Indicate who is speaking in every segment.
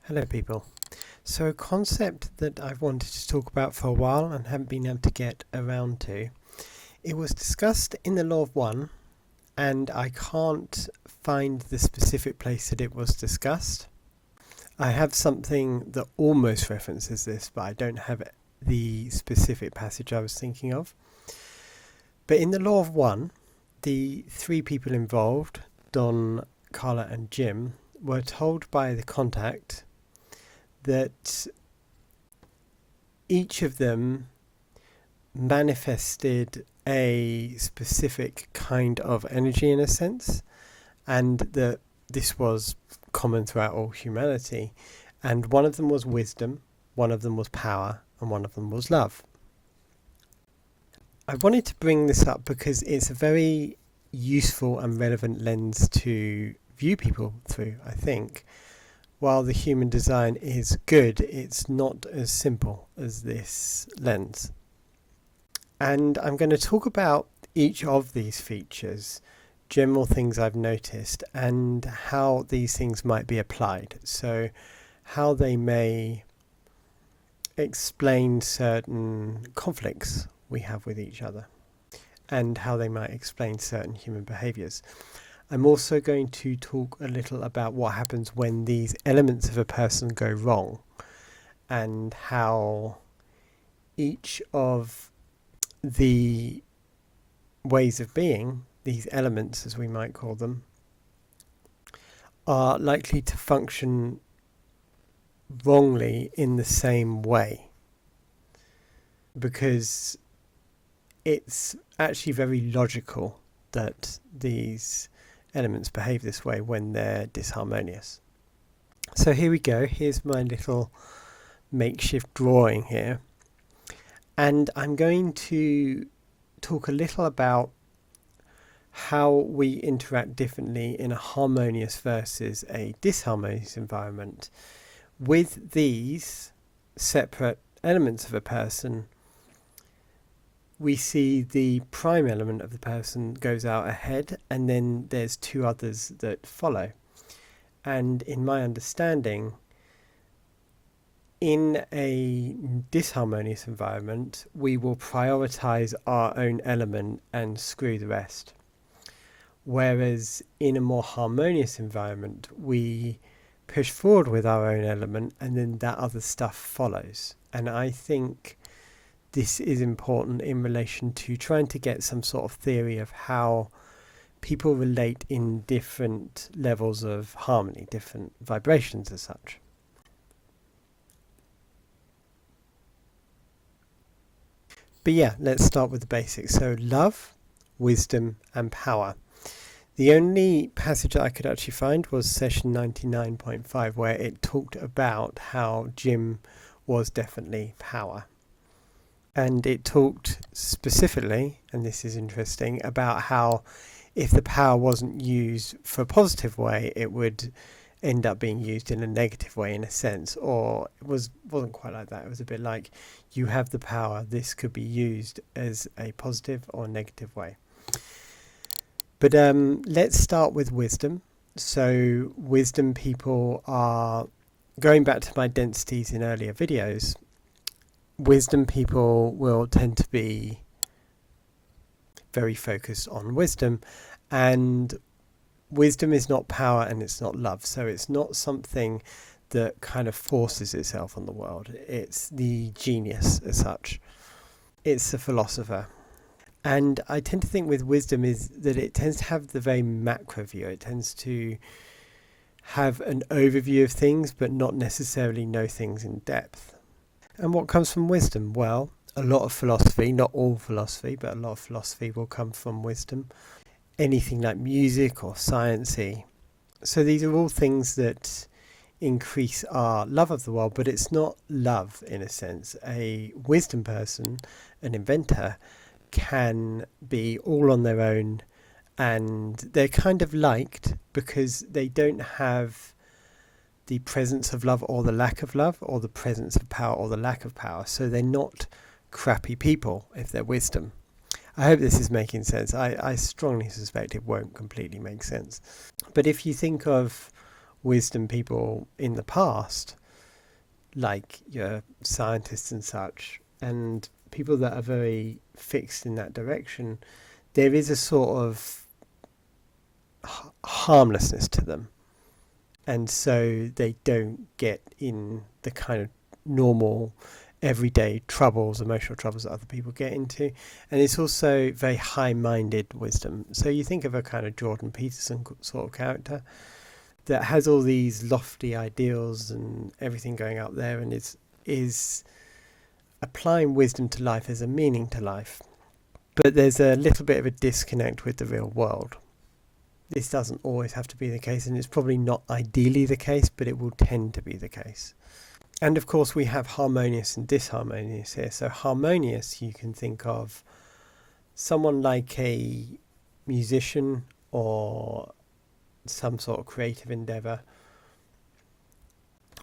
Speaker 1: Hello people. So a concept that I've wanted to talk about for a while and haven't been able to get around to. It was discussed in the Law of One and I can't find the specific place that it was discussed. I have something that almost references this, but I don't have the specific passage I was thinking of. But in the Law of One, the three people involved, Don, Carla and Jim, were told by the contact that each of them manifested a specific kind of energy in a sense, and that this was common throughout all humanity. And one of them was wisdom, one of them was power, and one of them was love. I wanted to bring this up because it's a very useful and relevant lens to view people through, I think. While the human design is good, it's not as simple as this lens. And I'm going to talk about each of these features, general things I've noticed, and how these things might be applied. So how they may explain certain conflicts we have with each other, and how they might explain certain human behaviours. I'm also going to talk a little about what happens when these elements of a person go wrong, and how each of the ways of being, these elements as we might call them, are likely to function wrongly in the same way, because it's actually very logical that these elements behave this way when they're disharmonious. So here we go. Here's my little makeshift drawing here. And I'm going to talk a little about how we interact differently in a harmonious versus a disharmonious environment. With these separate elements of a person, we see the prime element of the person goes out ahead, and then there's two others that follow. And in my understanding, in a disharmonious environment, we will prioritize our own element and screw the rest. Whereas in a more harmonious environment, we push forward with our own element and then that other stuff follows. And I think this is important in relation to trying to get some sort of theory of how people relate in different levels of harmony, different vibrations as such. But yeah, let's start with the basics. So love, wisdom and power. The only passage that I could actually find was session 99.5, where it talked about how Jim was definitely power. And it talked specifically, and this is interesting, about how if the power wasn't used for a positive way, it would end up being used in a negative way in a sense. Or it wasn't quite like that. It was a bit like, you have the power, this could be used as a positive or negative way. But let's start with wisdom. So wisdom people are, going back to my densities in earlier videos, wisdom people will tend to be very focused on wisdom, and wisdom is not power and it's not love. So it's not something that kind of forces itself on the world. It's the genius as such. It's the philosopher. And I tend to think with wisdom is that it tends to have the very macro view. It tends to have an overview of things, but not necessarily know things in depth. And what comes from wisdom? Well, a lot of philosophy, not all philosophy, but a lot of philosophy will come from wisdom. Anything like music or sciencey. So these are all things that increase our love of the world, but it's not love in a sense. A wisdom person, an inventor, can be all on their own, and they're kind of liked because they don't have the presence of love or the lack of love, or the presence of power or the lack of power. So they're not crappy people if they're wisdom. I hope this is making sense. I strongly suspect it won't completely make sense. But if you think of wisdom people in the past, like your scientists and such, and people that are very fixed in that direction, there is a sort of harmlessness to them. And so they don't get in the kind of normal everyday troubles, emotional troubles that other people get into. And it's also very high-minded wisdom. So you think of a kind of Jordan Peterson sort of character that has all these lofty ideals and everything going out there, and is applying wisdom to life as a meaning to life. But there's a little bit of a disconnect with the real world. This doesn't always have to be the case, and it's probably not ideally the case, but it will tend to be the case. And of course we have harmonious and disharmonious here. So harmonious, you can think of someone like a musician or some sort of creative endeavour,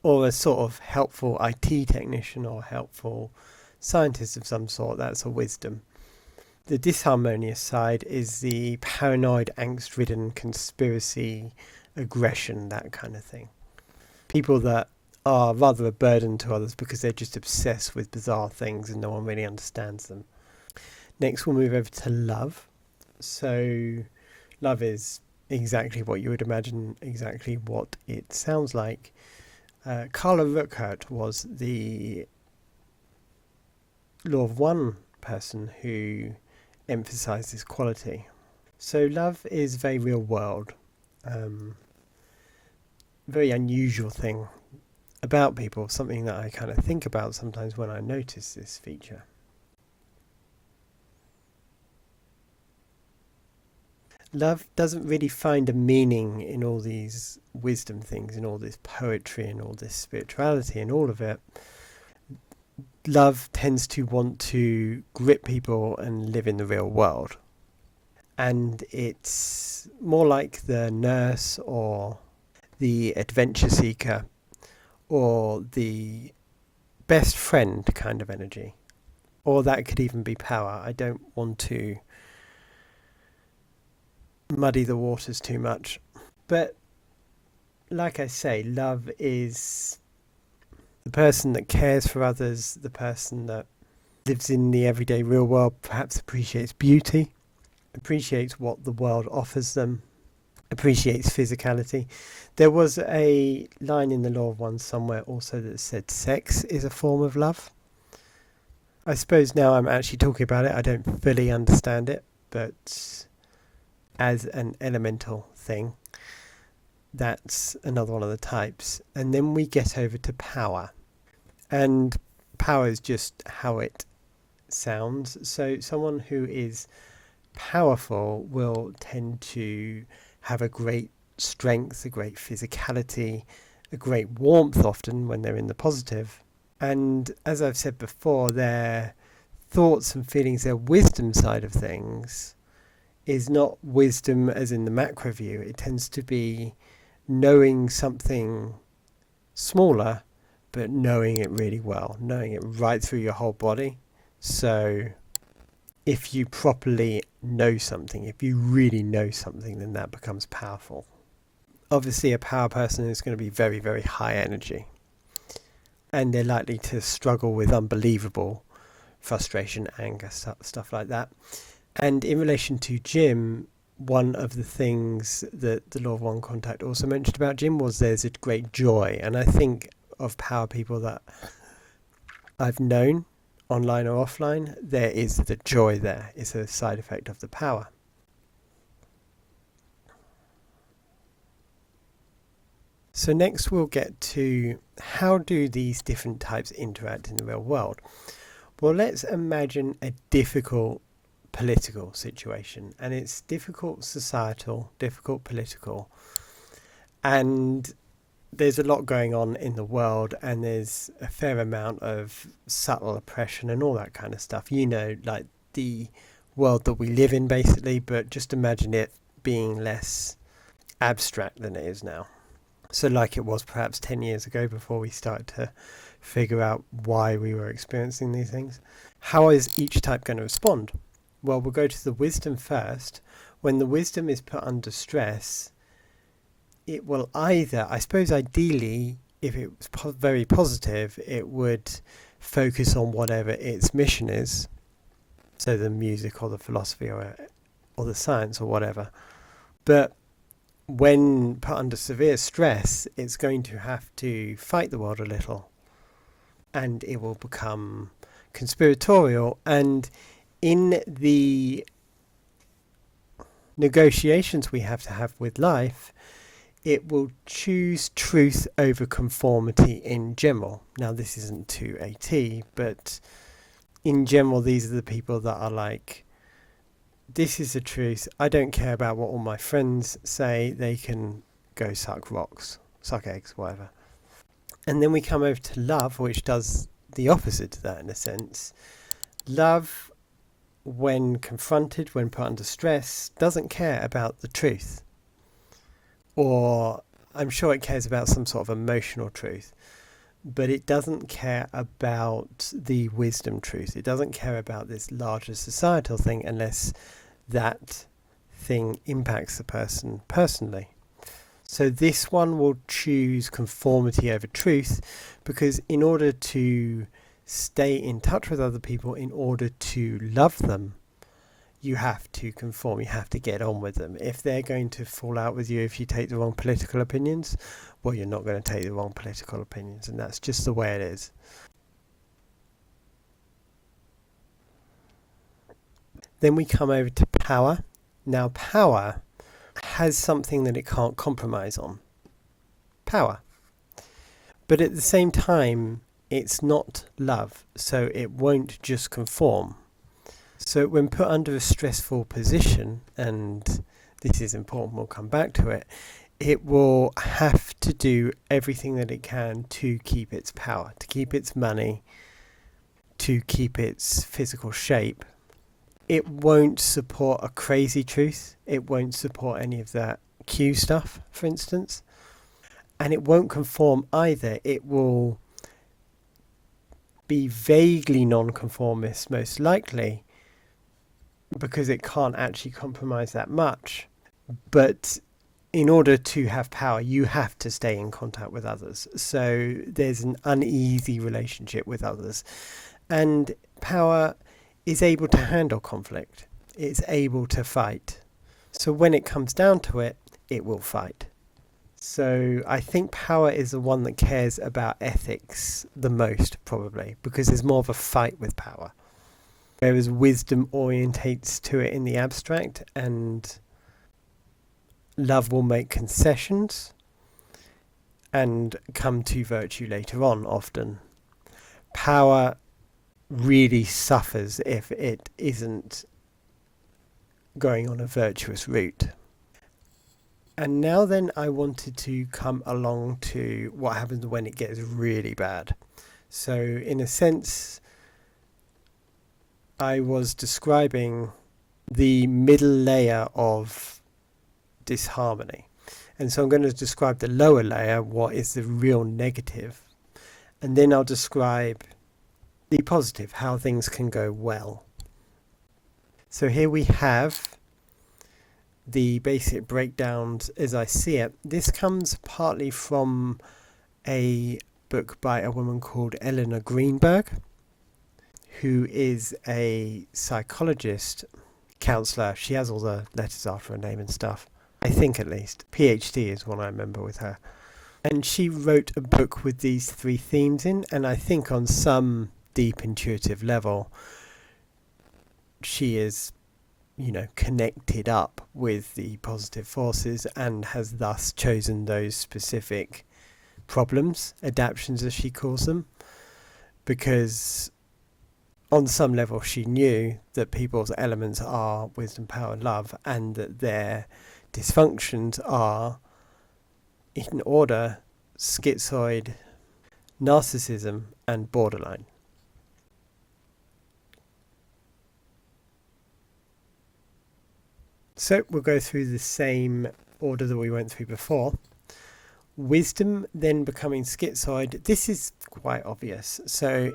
Speaker 1: or a sort of helpful IT technician or helpful scientist of some sort. That's a wisdom. The disharmonious side is the paranoid, angst-ridden, conspiracy, aggression, that kind of thing. People that are rather a burden to others because they're just obsessed with bizarre things and no one really understands them. Next, we'll move over to love. So love is exactly what you would imagine, exactly what it sounds like. Carla Rueckert was the Law of One person who emphasised this quality. So love is very real world, very unusual thing about people, something that I kind of think about sometimes when I notice this feature. Love doesn't really find a meaning in all these wisdom things, in all this poetry and all this spirituality and all of it. Love tends to want to grip people and live in the real world. And it's more like the nurse or the adventure seeker or the best friend kind of energy. Or that could even be power. I don't want to muddy the waters too much. But like I say, love is the person that cares for others, the person that lives in the everyday real world, perhaps appreciates beauty, appreciates what the world offers them, appreciates physicality. There was a line in the Law of One somewhere also that said sex is a form of love. I suppose now I'm actually talking about it, I don't fully understand it, but as an elemental thing, that's another one of the types. And then we get over to power. And power is just how it sounds. So someone who is powerful will tend to have a great strength, a great physicality, a great warmth often when they're in the positive. And as I've said before, their thoughts and feelings, their wisdom side of things is not wisdom as in the macro view. It tends to be knowing something smaller, but knowing it really well, knowing it right through your whole body. So if you properly know something, if you really know something, then that becomes powerful. Obviously, a power person is going to be very, very high energy. And they're likely to struggle with unbelievable frustration, anger, stuff like that. And in relation to Jim, one of the things that the Law of One Contact also mentioned about Jim was there's a great joy. And I think of power people that I've known, online or offline, there is the joy there. It's a side effect of the power. So next we'll get to how do these different types interact in the real world. Well, let's imagine a difficult political situation, and it's difficult societal, difficult political, and there's a lot going on in the world, and there's a fair amount of subtle oppression and all that kind of stuff, you know, like the world that we live in basically, but just imagine it being less abstract than it is now. So like it was perhaps 10 years ago before we started to figure out why we were experiencing these things. How is each type going to respond? Well, we'll go to the wisdom first. When the wisdom is put under stress, it will either, I suppose ideally, if it was very positive, it would focus on whatever its mission is, so the music or the philosophy or the science or whatever. But when put under severe stress, it's going to have to fight the world a little, and it will become conspiratorial. And in the negotiations we have to have with life, it will choose truth over conformity in general. Now, this isn't to a T, but in general, these are the people that are like, this is the truth. I don't care about what all my friends say. They can go suck rocks, suck eggs, whatever. And then we come over to love, which does the opposite to that in a sense. Love, when confronted, when put under stress, doesn't care about the truth. Or I'm sure it cares about some sort of emotional truth, but it doesn't care about the wisdom truth. It doesn't care about this larger societal thing unless that thing impacts the person personally. So this one will choose conformity over truth, because in order to stay in touch with other people, in order to love them, you have to conform, you have to get on with them. If they're going to fall out with you if you take the wrong political opinions, well, you're not going to take the wrong political opinions, and that's just the way it is. Then we come over to power. Now, power has something that it can't compromise on. Power. But at the same time, it's not love, so it won't just conform. So when put under a stressful position, and this is important, we'll come back to it, it will have to do everything that it can to keep its power, to keep its money, to keep its physical shape. It won't support a crazy truth. It won't support any of that Q stuff, for instance. And it won't conform either. It will be vaguely non-conformist, most likely, because it can't actually compromise that much. But in order to have power, you have to stay in contact with others. So there's an uneasy relationship with others. And power is able to handle conflict. It's able to fight. So when it comes down to it, it will fight. So I think power is the one that cares about ethics the most, probably, because there's more of a fight with power. Whereas wisdom orientates to it in the abstract, and love will make concessions and come to virtue later on often. Power really suffers if it isn't going on a virtuous route. And now then, I wanted to come along to what happens when it gets really bad. So in a sense, I was describing the middle layer of disharmony. And so I'm going to describe the lower layer, what is the real negative. And then I'll describe the positive, how things can go well. So here we have the basic breakdowns as I see it. This comes partly from a book by a woman called Eleanor Greenberg, who is a psychologist, counsellor. She has all the letters after her name and stuff, I think, at least. PhD is what I remember with her. And she wrote a book with these three themes in, and I think on some deep intuitive level, she is, connected up with the positive forces and has thus chosen those specific problems, adaptions as she calls them, because on some level she knew that people's elements are wisdom, power, and love, and that their dysfunctions are, in order, schizoid, narcissism, and borderline. So we'll go through the same order that we went through before. Wisdom then becoming schizoid. This is quite obvious. So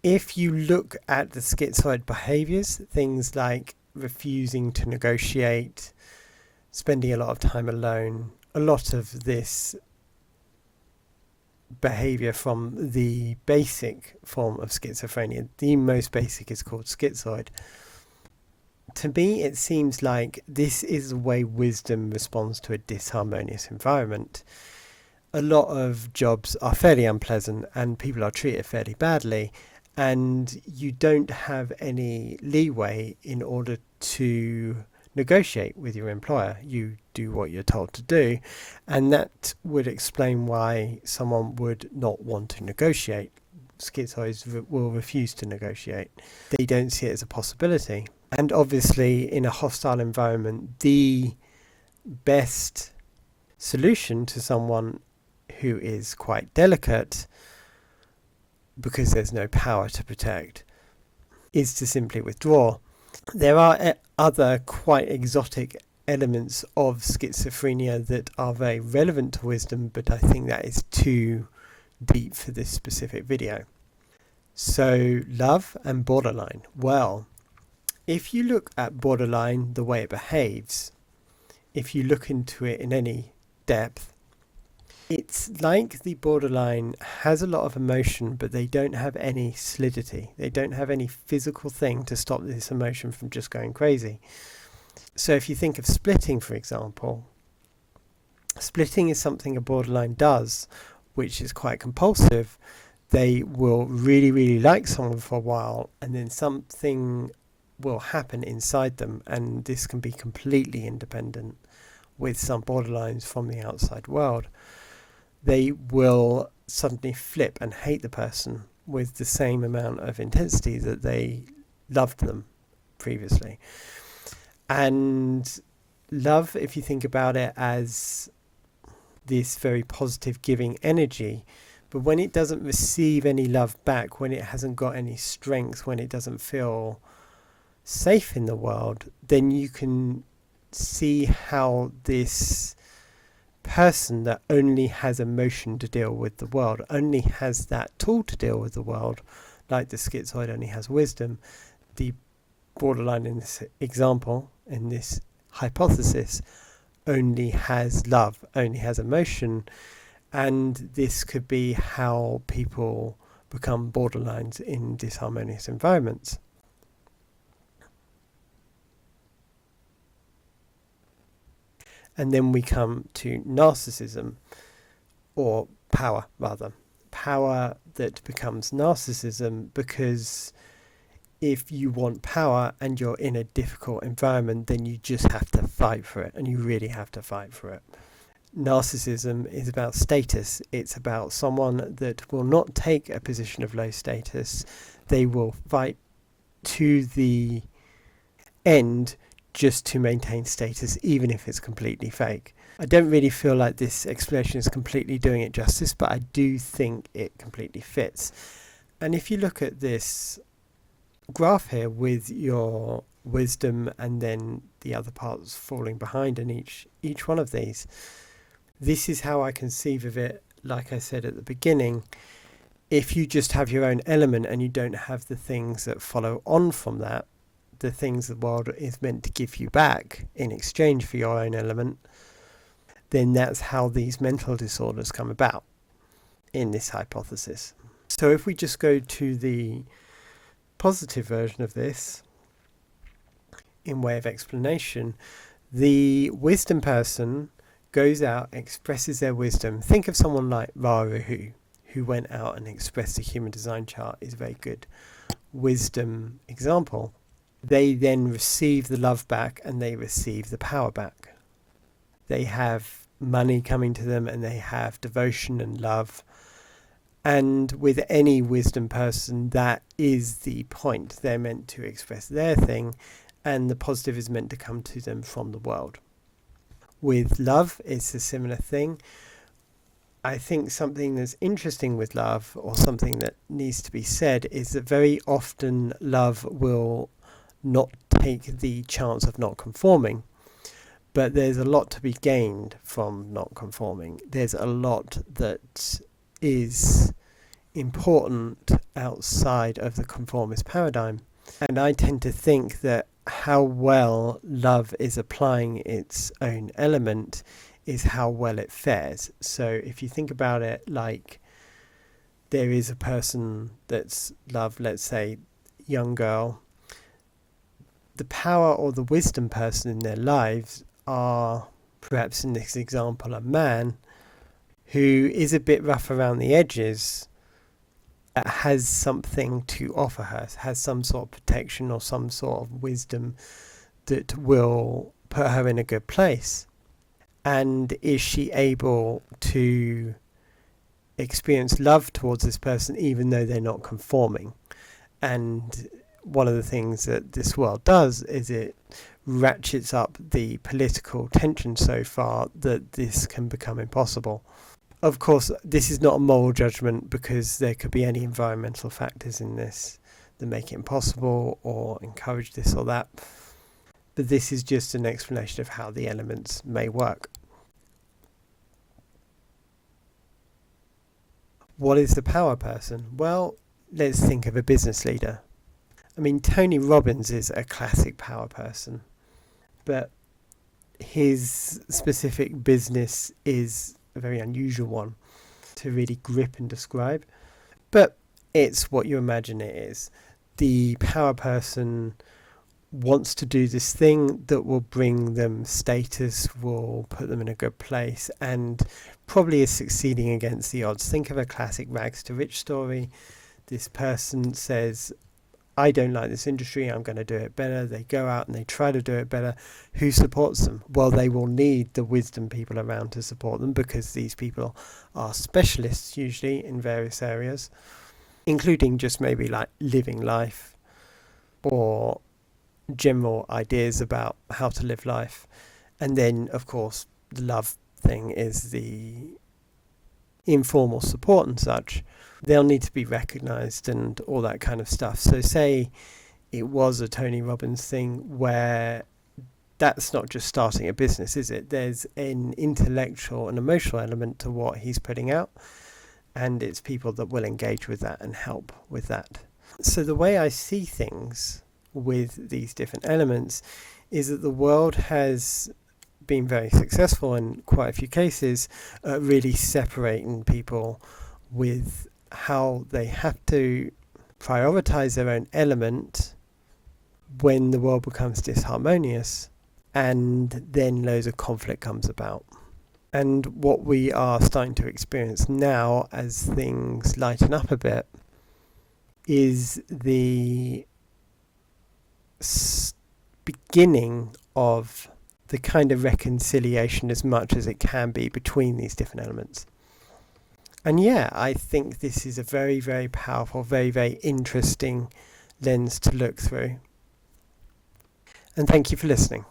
Speaker 1: if you look at the schizoid behaviours, things like refusing to negotiate, spending a lot of time alone, a lot of this behavior from the basic form of schizophrenia. The most basic is called schizoid. To me, it seems like this is the way wisdom responds to a disharmonious environment. A lot of jobs are fairly unpleasant and people are treated fairly badly, and you don't have any leeway in order to negotiate with your employer. You do what you're told to do, and that would explain why someone would not want to negotiate. Schizoids will refuse to negotiate. They don't see it as a possibility. And obviously, in a hostile environment, the best solution to someone who is quite delicate, because there's no power to protect, is to simply withdraw. There are other quite exotic elements of schizophrenia that are very relevant to wisdom, but I think that is too deep for this specific video. So, love and borderline. Well, if you look at borderline, the way it behaves, if you look into it in any depth, it's like the borderline has a lot of emotion, but they don't have any solidity. They don't have any physical thing to stop this emotion from just going crazy. So if you think of splitting, for example, splitting is something a borderline does, which is quite compulsive. They will really, really like someone for a while, and then something will happen inside them, and this can be completely independent with some borderlines from the outside world. They will suddenly flip and hate the person with the same amount of intensity that they loved them previously. And love, if you think about it as this very positive giving energy, but when it doesn't receive any love back, when it hasn't got any strength, when it doesn't feel safe in the world, then you can see how this person that only has emotion to deal with the world, only has that tool to deal with the world, like the schizoid only has wisdom, the borderline in this example, in this hypothesis, only has love, only has emotion. And this could be how people become borderlines in disharmonious environments. And then we come to narcissism, or power rather. Power that becomes narcissism, because if you want power and you're in a difficult environment, then you just have to fight for it, and you really have to fight for it. Narcissism is about status. It's about someone that will not take a position of low status. They will fight to the end just to maintain status, even if it's completely fake. I don't really feel like this explanation is completely doing it justice, but I do think it completely fits. And if you look at this graph here with your wisdom and then the other parts falling behind in each one of these, this is how I conceive of it. Like I said at the beginning, if you just have your own element and you don't have the things that follow on from that, the things the world is meant to give you back in exchange for your own element, then that's how these mental disorders come about in this hypothesis. So if we just go to the positive version of this, in way of explanation, the wisdom person goes out, expresses their wisdom. Think of someone like Raru, who went out and expressed the human design chart, is a very good wisdom example. They then receive the love back and they receive the power back. They have money coming to them and they have devotion and love. And with any wisdom person, that is the point. They're meant to express their thing, and the positive is meant to come to them from the world. With love, it's a similar thing. I think something that's interesting with love, or something that needs to be said, is that very often love will not take the chance of not conforming. But there's a lot to be gained from not conforming. There's a lot that is important outside of the conformist paradigm. And I tend to think that how well love is applying its own element is how well it fares. So if you think about it, like there is a person that's loved, let's say young girl, the power or the wisdom person in their lives are, perhaps in this example, a man who is a bit rough around the edges, has something to offer her, has some sort of protection or some sort of wisdom that will put her in a good place. And is she able to experience love towards this person even though they're not conforming? And one of the things that this world does is it ratchets up the political tension so far that this can become impossible. Of course, this is not a moral judgment, because there could be any environmental factors in this that make it impossible or encourage this or that. But this is just an explanation of how the elements may work. What is the power person? Well, let's think of a business leader. I mean, Tony Robbins is a classic power person, but his specific business is a very unusual one to really grip and describe. But it's what you imagine it is. The power person wants to do this thing that will bring them status, will put them in a good place, and probably is succeeding against the odds. Think of a classic rags to rich story. This person says, I don't like this industry, I'm going to do it better. They go out and they try to do it better. Who supports them? Well, they will need the wisdom people around to support them, because these people are specialists usually in various areas, including just maybe like living life or general ideas about how to live life. And then, of course, the love thing is the informal support and such. They'll need to be recognised and all that kind of stuff. So say it was a Tony Robbins thing where that's not just starting a business, is it? There's an intellectual and emotional element to what he's putting out, and it's people that will engage with that and help with that. So the way I see things with these different elements is that the world has been very successful in quite a few cases at really separating people with how they have to prioritize their own element when the world becomes disharmonious, and then loads of conflict comes about. And what we are starting to experience now, as things lighten up a bit, is the beginning of the kind of reconciliation, as much as it can be, between these different elements. And yeah, I think this is a very, very powerful, very, very interesting lens to look through. And thank you for listening.